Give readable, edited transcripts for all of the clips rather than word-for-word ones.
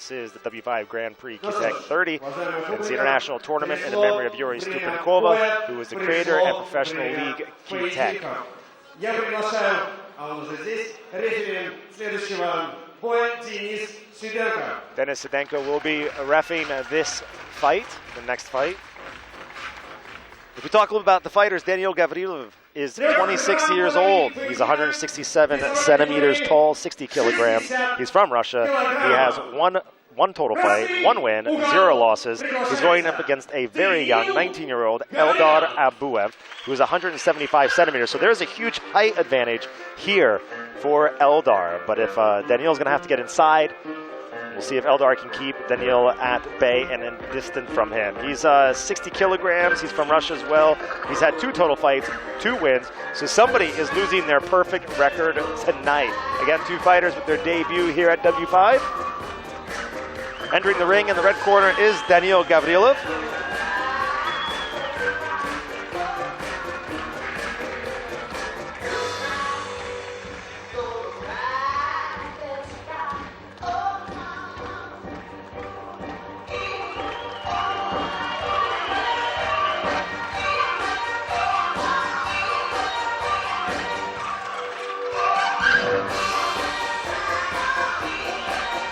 This is the W5 Grand Prix KITEK 30. It's the international tournament in the memory of Yuri Stupenkova, who was the creator and professional league KITEK. Denis Sidenko will be reffing this fight, the next fight. If we talk a little about the fighters, Daniil Gavrilov is 26 years old. He's 167 centimeters tall, 60 kilograms. He's from Russia. He has one total fight, 1 win, 0 losses. He's going up against a very young 19-year-old Eldar Abuev, who's 175 centimeters. So there's a huge height advantage here for Eldar. But if Daniil's going to have to get inside, we'll see if Eldar can keep Daniil at bay and distant from him. He's 60 kilograms. He's from Russia as well. He's had 2 total fights, 2 wins. So somebody is losing their perfect record tonight. Again, 2 fighters with their debut here at W5. Entering the ring in the red corner is Daniil Gavrilov.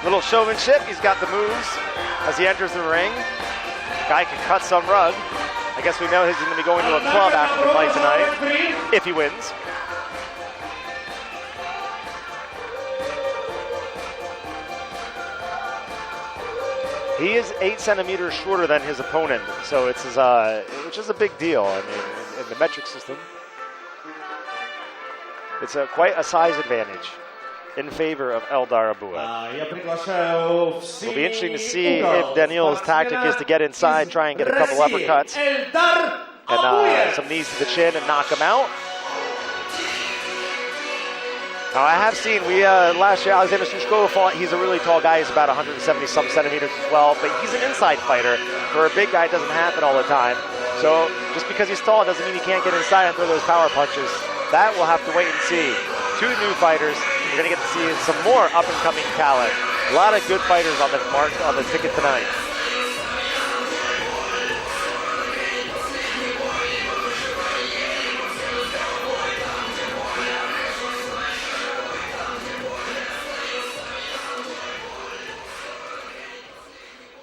Little showmanship, he's got the moves as he enters the ring. Guy can cut some rug. I guess we know he's going to be going to a club after the fight tonight, if he wins. He is 8 centimeters shorter than his opponent, so it's which is a big deal. I mean, in the metric system, it's quite a size advantage in favor of Eldar Abuev. It'll be interesting to see if Daniil's tactic is to get inside, try and get a couple uppercuts, and some knees to the chin and knock him out. Now I have seen, last year Alexander Sushko fought, he's a really tall guy, he's about 170-some centimeters as well, but he's an inside fighter. For a big guy, it doesn't happen all the time. So just because he's tall doesn't mean he can't get inside and throw those power punches. That we'll have to wait and see. 2 new fighters. You're going to get to see some more up-and-coming talent. A lot of good fighters on the ticket tonight.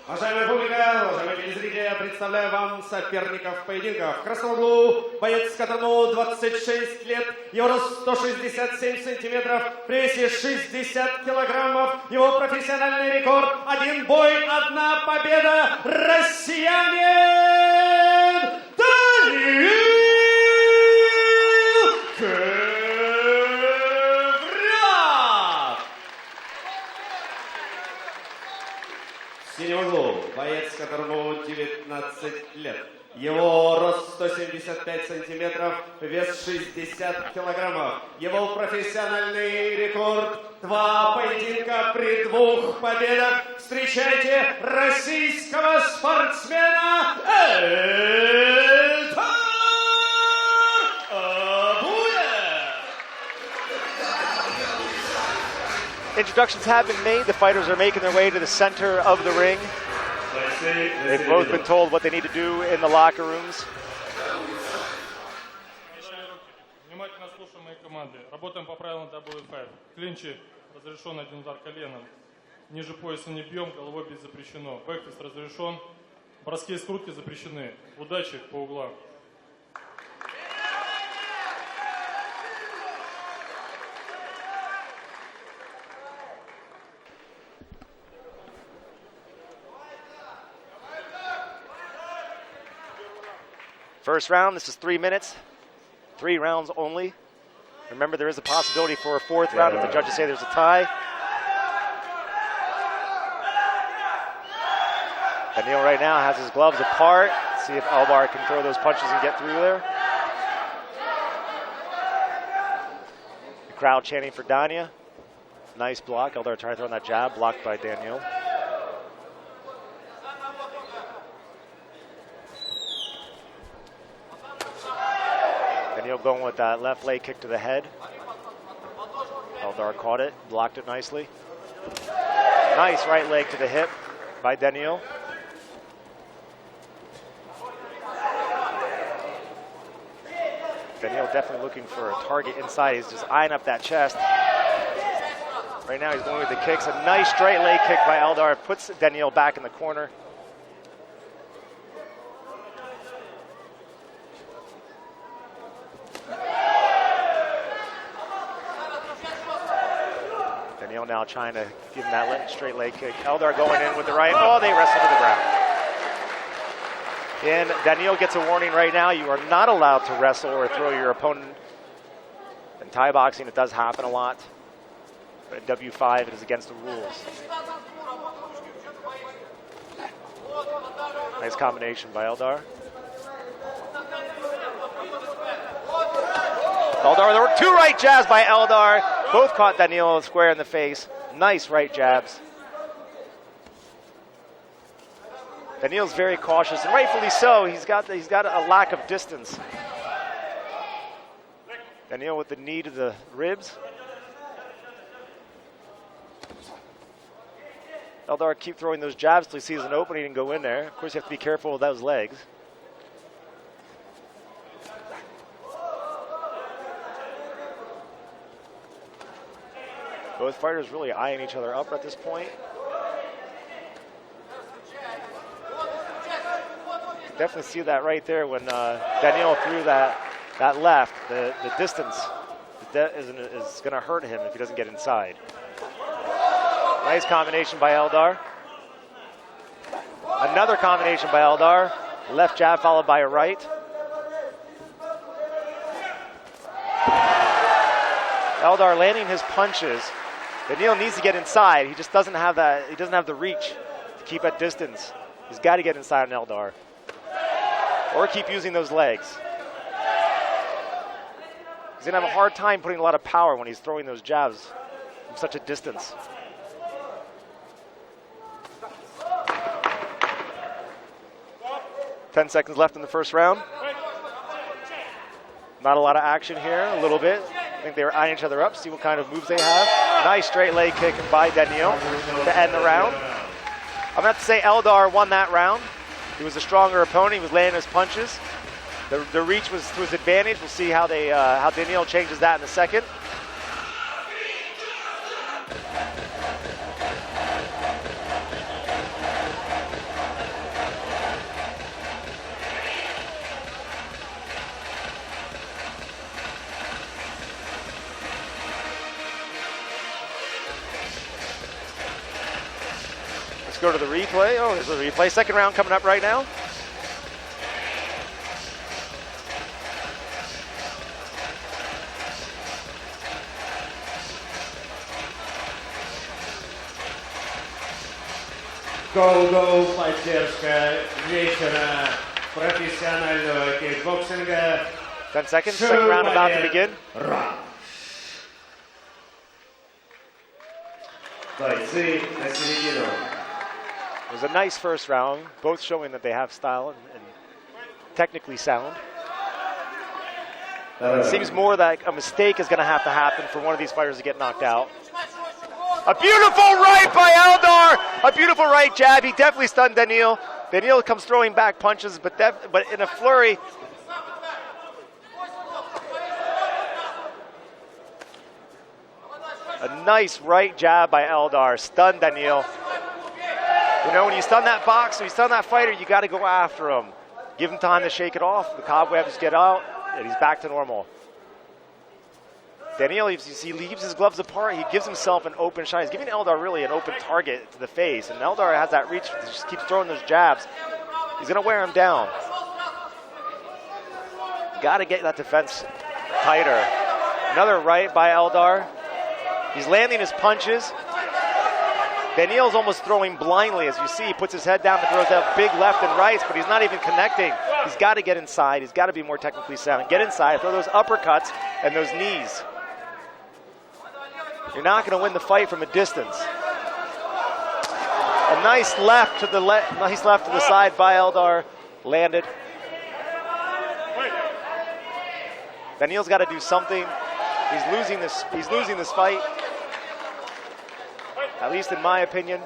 Уважаемая публика, уважаемые телезрители, представляю вам соперников поединков. В красном углу боец, которому 26 лет, его рост 167 сантиметров, в прессе 60 килограммов, его профессиональный рекорд, 1 бой, 1 победа, россиянин Даниил Гаврилов! В синем углу боец, которому 19 лет. Его рост 175 сантиметров, вес 60 килограммов. Его профессиональный рекорд 2 поединка при 2 победах. Встречайте российского спортсмена Эльдар Абуев! Introductions have been made. The fighters are making their way to the center of the ring. They've both been told what they need to do in the locker rooms. Внимательно слушаем мои команды. Работаем по правилам W5. Клинчи разрешен 1 удар коленом. Ниже пояса не бьем, головой бить запрещено. Бэкфист разрешен. Броски и скрутки запрещены. Удачи по углам. First round, this is 3 minutes, 3 rounds only. Remember, there is a possibility for a 4th round if the judges say there's a tie. Daniil right now has his gloves apart. See if Eldar can throw those punches and get through there. The crowd chanting for Dania. Nice block. Eldar trying to throw in that jab, blocked by Daniil. Daniil going with that left leg kick to the head. Eldar caught it, blocked it nicely. Nice right leg to the hip by Daniil. Daniil definitely looking for a target inside. He's just eyeing up that chest. Right now he's going with the kicks. A nice straight leg kick by Eldar puts Daniil back in the corner. Daniil now trying to give him that straight leg kick. Eldar going in with the right. Oh, they wrestle to the ground. And Daniil gets a warning right now. You are not allowed to wrestle or throw your opponent. In Thai boxing, it does happen a lot. But at W5, it is against the rules. Nice combination by Eldar. Eldar, there were two right jabs by Eldar. Both caught Daniil square in the face. Nice right jabs. Daniil's very cautious, and rightfully so. He's got a lack of distance. Daniil with the knee to the ribs. Eldar keep throwing those jabs till he sees an opening and go in there. Of course, you have to be careful with those legs. Both fighters really eyeing each other up at this point. Definitely see that right there when Daniil threw that left. The distance is going to hurt him if he doesn't get inside. Nice combination by Eldar. Another combination by Eldar. Left jab followed by a right. Eldar landing his punches. Daniil needs to get inside. He just doesn't have that. He doesn't have the reach to keep at distance. He's got to get inside on Eldar, or keep using those legs. He's gonna have a hard time putting a lot of power when he's throwing those jabs from such a distance. Ten seconds left in the first round. Not a lot of action here, a little bit. I think they were eyeing each other up, see what kind of moves they have. Nice straight leg kick by Daniil to end the round. I'm gonna have to say Eldar won that round. He was a stronger opponent. He was landing his punches. The reach was to his advantage. We'll see how Daniil changes that in a second. Let's go to the replay. Oh, there's a replay. Second round coming up right now. Go-Go, поддержка вечера профессионального кикбоксинга. 10 seconds, second round about to begin. Бойцы на середину. It was a nice first round, both showing that they have style and technically sound. It seems more that a mistake is going to happen for one of these fighters to get knocked out. A beautiful right by Eldar! A beautiful right jab. He definitely stunned Daniil. Daniil comes throwing back punches, but in a flurry. A nice right jab by Eldar. Stunned Daniil. You know, when you stun that boxer, when you stun that fighter, you got to go after him. Give him time to shake it off. The cobwebs get out, and he's back to normal. Daniil, he leaves his gloves apart. He gives himself an open shot. He's giving Eldar really an open target to the face. And Eldar has that reach. He just keeps throwing those jabs. He's going to wear him down. Got to get that defense tighter. Another right by Eldar. He's landing his punches. Daniil's almost throwing blindly. As you see, he puts his head down and throws out big left and rights, but he's not even connecting. He's got to get inside. He's got to be more technically sound. Get inside, throw those uppercuts and those knees. You're not going to win the fight from a distance. A nice left to the side by Eldar, landed. Daniil's got to do something. He's losing this fight. at least in my opinion.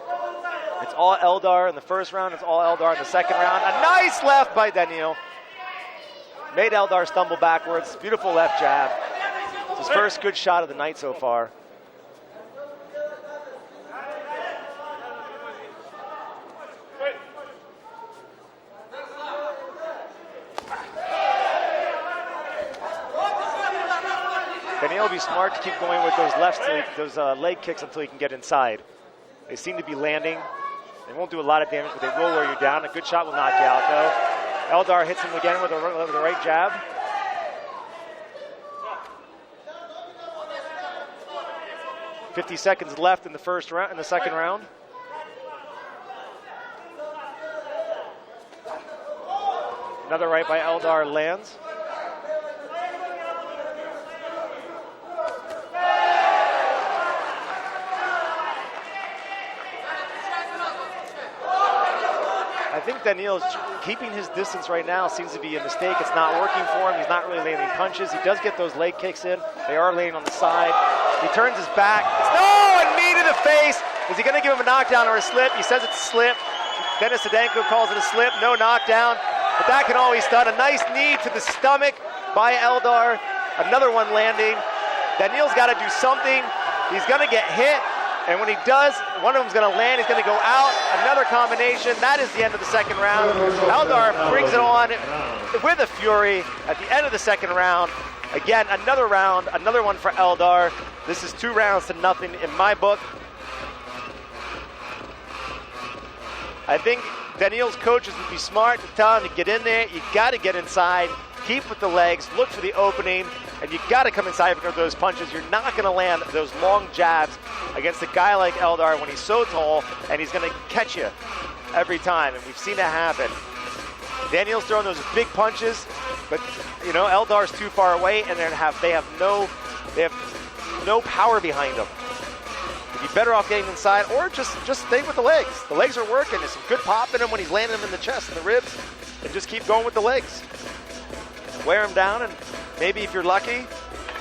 It's all Eldar in the first round. It's all Eldar in the second round. A nice left by Daniil. Made Eldar stumble backwards. Beautiful left jab. It's his first good shot of the night so far. Daniil will be smart to keep going with those lefts, those leg kicks until he can get inside. They seem to be landing. They won't do a lot of damage, but they will wear you down. A good shot will knock you out, though. Eldar hits him again with the right jab. .50 seconds left in the first round, in the second round. Another right by Eldar lands. I think Daniil's keeping his distance right now seems to be a mistake. It's not working for him. He's not really landing punches. He does get those leg kicks in. They are landing on the side. He turns his back. No, and knee to the face. Is he going to give him a knockdown or a slip? He says it's a slip. Denis Sedenko calls it a slip. No knockdown. But that can always stun. A nice knee to the stomach by Eldar. Another one landing. Daniil's got to do something. He's going to get hit. And when he does, one of them's going to land. He's going to go out. Another combination. That is the end of the second round. Eldar brings it on with a fury at the end of the second round. Again, another round, another one for Eldar. This is 2 rounds to nothing in my book. I think Daniil's coaches would be smart to tell him to get in there. You got to get inside. Keep with the legs. Look for the opening. And you got to come inside for those punches. You're not going to land those long jabs against a guy like Eldar when he's so tall, and he's going to catch you every time. And we've seen that happen. Daniil's throwing those big punches, but you know Eldar's too far away, and they have no power behind them. You'd be better off getting inside, or just stay with the legs. The legs are working. There's some good pop in him when he's landing them in the chest and the ribs, and just keep going with the legs. Wear him down, and maybe if you're lucky,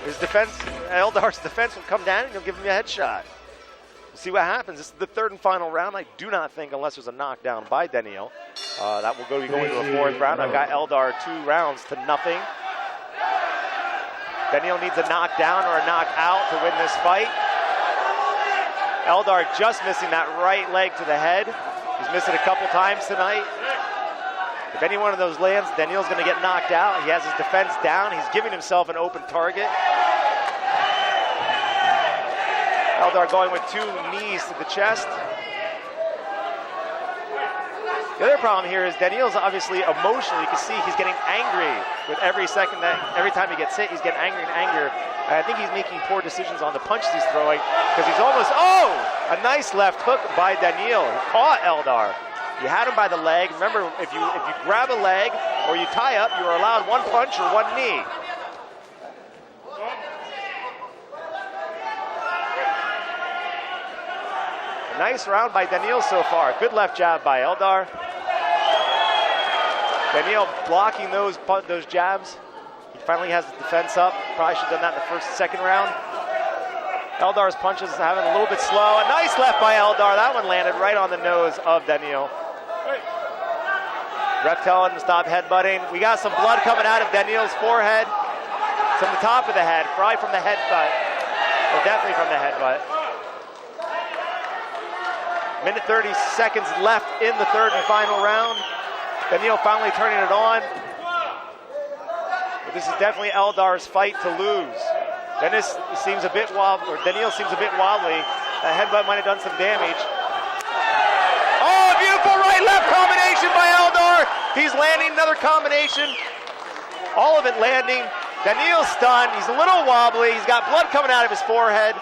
his defense, Eldar's defense will come down and he'll give him a headshot. We'll see what happens. This is the third and final round. I do not think, unless there's a knockdown by Daniil, that will go into a 4th round. I've got Eldar 2 rounds to nothing. Daniil needs a knockdown or a knockout to win this fight. Eldar just missing that right leg to the head. He's missed it a couple times tonight. If any one of those lands, Daniil's going to get knocked out. He has his defense down. He's giving himself an open target. Eldar going with 2 knees to the chest. The other problem here is Daniil's obviously emotional. You can see he's getting angry with every time he gets hit. He's getting angrier and angrier. And I think he's making poor decisions on the punches he's throwing because he's almost, a nice left hook by Daniil. He caught Eldar. You had him by the leg. Remember, if you grab a leg or you tie up, you are allowed 1 punch or 1 knee. A nice round by Daniil so far. Good left jab by Eldar. Daniil blocking those jabs. He finally has his defense up. Probably should have done that in the second round. Eldar's punches having a little bit slow. A nice left by Eldar. That one landed right on the nose of Daniil. Ref telling him to stop headbutting. We got some blood coming out of Daniil's forehead. From the top of the head, probably from the headbutt. Or definitely from the headbutt. Minute 30 seconds left in the third and final round. Daniil finally turning it on. But this is definitely Eldar's fight to lose. Daniil seems a bit wobbly. That headbutt might have done some damage. Oh, beautiful right-left combination by Eldar. He's landing another combination. All of it landing. Daniil's stunned. He's a little wobbly. He's got blood coming out of his forehead.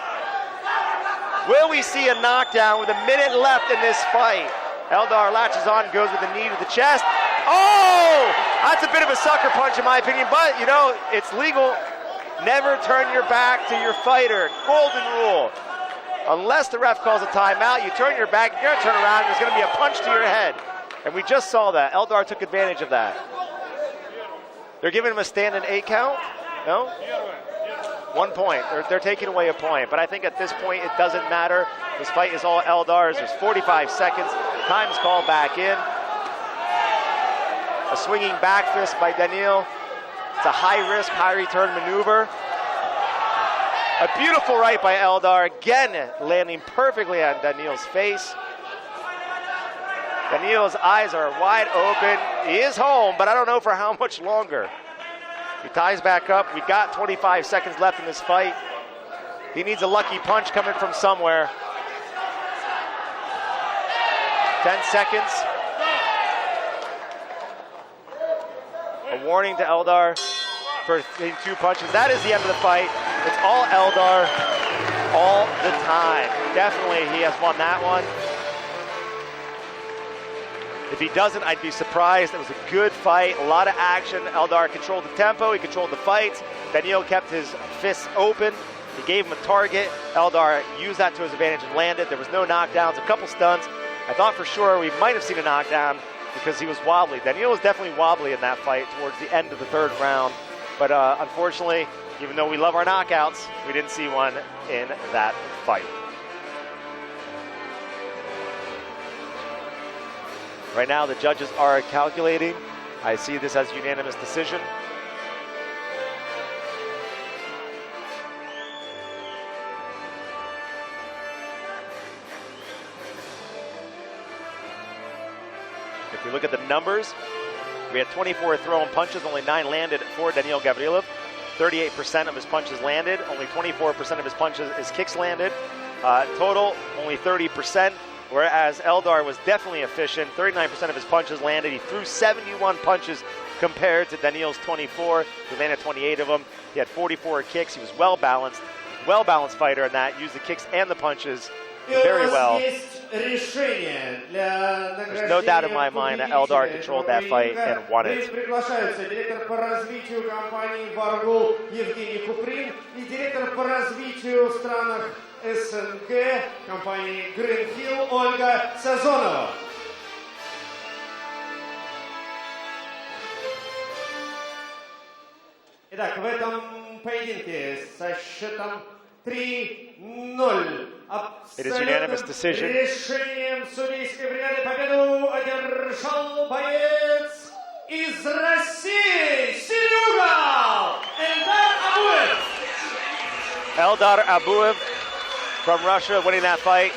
Will we see a knockdown with a minute left in this fight? Eldar latches on, goes with a knee to the chest. Oh! That's a bit of a sucker punch in my opinion, but you know, it's legal. Never turn your back to your fighter. Golden rule. Unless the ref calls a timeout, you turn your back, you're gonna turn around, and there's gonna be a punch to your head. And we just saw that. Eldar took advantage of that. They're giving him a stand and 8 count? No? 1 point. They're taking away a point, but I think at this point it doesn't matter. This fight is all Eldar's. There's 45 seconds. Time's called back in. A swinging back fist by Daniil. It's a high-risk, high-return maneuver. A beautiful right by Eldar, again landing perfectly on Daniil's face. Daniil's eyes are wide open. He is home, but I don't know for how much longer. He ties back up. We've got 25 seconds left in this fight. He needs a lucky punch coming from somewhere. 10 seconds. A warning to Eldar for hitting 2 punches. That is the end of the fight. It's all Eldar all the time. Definitely he has won that one. If he doesn't, I'd be surprised. It was a good fight, a lot of action. Eldar controlled the tempo, he controlled the fights. Daniil kept his fists open. He gave him a target. Eldar used that to his advantage and landed. There was no knockdowns, a couple stunts. I thought for sure we might have seen a knockdown because he was wobbly. Daniil was definitely wobbly in that fight towards the end of the 3rd round. But unfortunately, even though we love our knockouts, we didn't see one in that fight. Right now, the judges are calculating. I see this as unanimous decision. If you look at the numbers, we had 24 thrown punches, only 9 landed for Daniil Gavrilov. 38% of his punches landed, only 24% of his punches, his kicks landed. Total, only 30%. Whereas Eldar was definitely efficient. 39% of his punches landed. He threw 71 punches compared to Daniil's 24. He landed 28 of them. He had 44 kicks. He was well-balanced fighter in that. Used the kicks and the punches very well. There's no doubt in my mind that Eldar controlled that fight and won it. СНГ компании Greenhill Ольга Сазонова. Итак, в этом поединке со счетом 3-0 decision. решением судейской бригады победу одержал боец из России, синий угол, Эльдар Абуев. Eldar Abuev from Russia winning that fight.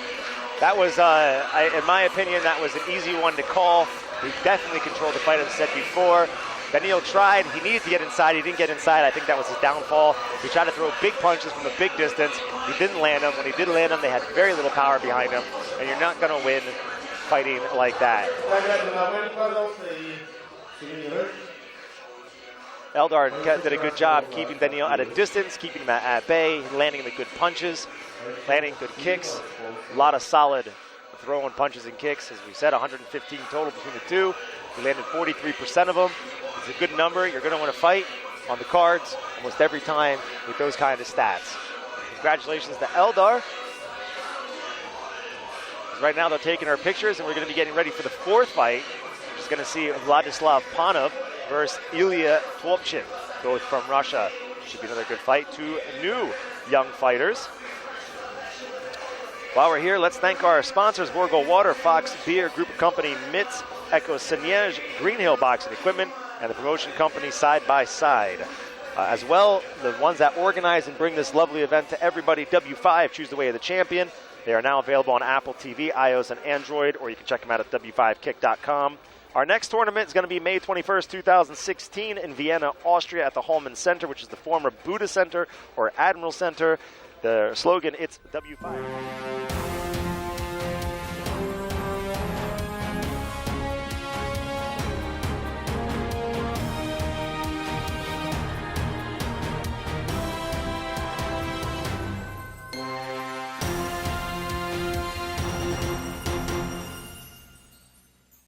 That was, in my opinion, that was an easy one to call. He definitely controlled the fight, as I said before. Daniil tried. He needed to get inside. He didn't get inside. I think that was his downfall. He tried to throw big punches from a big distance. He didn't land them. When he did land them, they had very little power behind him. And you're not going to win fighting like that. Eldar did a good job keeping Daniil at a distance, keeping him at bay, landing the good punches, landing good kicks. A lot of solid throwing punches and kicks. As we said, 115 total between the two. He landed 43% of them. It's a good number. You're going to win a fight on the cards almost every time with those kind of stats. Congratulations to Eldar. Right now they're taking our pictures, and we're going to be getting ready for the 4th fight. We're just going to see Vladislav Panov versus Ilya Tolpchin, both from Russia. Should be another good fight. 2 new young fighters. While we're here, let's thank our sponsors, Vorgol Water, Fox Beer, Group of Company, Mitz, Echo Seniege, Greenhill Boxing Equipment, and the promotion company Side by Side. As well, the ones that organize and bring this lovely event to everybody, W5, Choose the Way of the Champion. They are now available on Apple TV, iOS, and Android, or you can check them out at W5Kick.com. Our next tournament is going to be May 21st, 2016 in Vienna, Austria at the Holman Center, which is the former Buddha Center or Admiral Center. The slogan, it's W5.